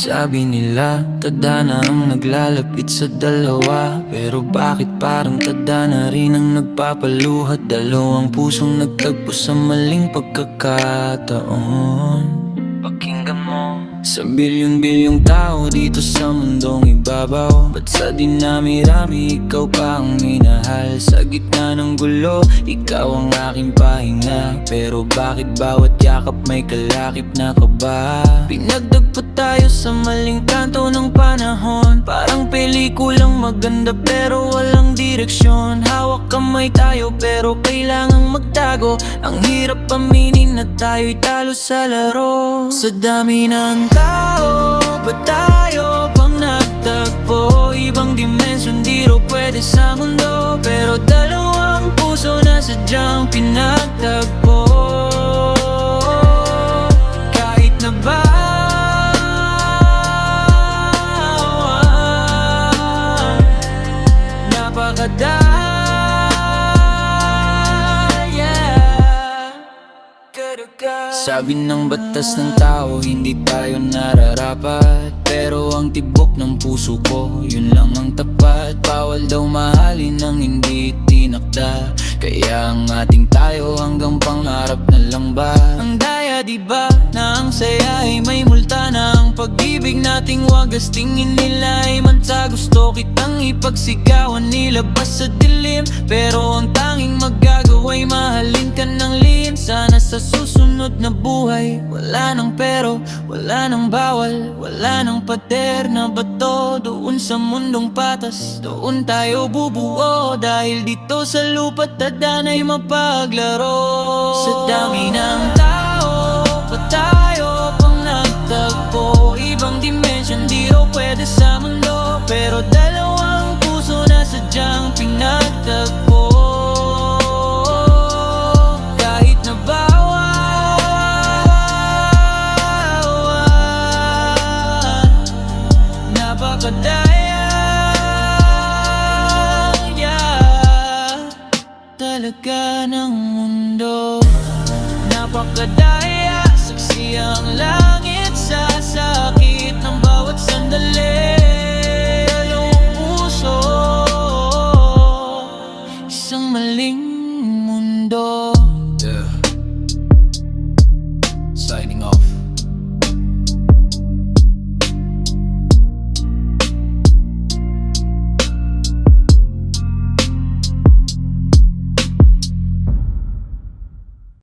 Sabi nila, tadhana ang naglalapit sa dalawa. Pero bakit parang tadhana rin ang nagpapaluhat? Dalawang pusong nagtagpo sa maling pagkakataon. Pakinggan mo. Sa bilyon-bilyong tao dito sa mundong ibabaw, ba't sa dinami-rami ikaw pa ang minahal? Sa gitna ng gulo, ikaw ang aking pahinga. Pero bakit bawat yakap may kalakip na kaba? Pinagdagpo tayo sa maling kanto ng panahon. Parang pelikulang maganda pero walang direksyon. Hawak kamay tayo pero kailangang magtago. Ang hirap aminin na tayo'y talo sa laro. Sa dami ng tao, ba't tayo pang nagtagpo? Ibang dimensyon di raw pwede sa mundo, pero dalawang puso na sadyang pinagtagpo. Kahit na ba sabi ng batas ng tao, hindi tayo nararapat. Pero ang tibok ng puso ko, yun lang ang tapat. Bawal daw mahalin ng hindi tinakda. Kaya ang ating tayo hanggang pangarap na lang ba? Ang daya diba na ang saya ay may multa na. Ang pag-ibig nating wagas tingin nila ay manta. Gusto kitang ipagsigawan nilabas sa dilim, pero ang tanging magagawa'y mahalin ka ng lihim. Sana sa susunod na buhay wala nang pero, wala nang bawal, wala nang pader na bato. Doon sa mundong patas, doon tayo bubuo. Dahil dito sa lupa tadhana'y mapaglaro. Sa dami ng tao, ba't tayo pang nagtagpo? Ibang dimensyon di raw pwede sa mundo, pero dalawang puso na sadyang pinagtagpo. Kahit na napakadaya, talaga ng mundo. Napakadaya, saksi ang langit sa sakit ng bawat sandali.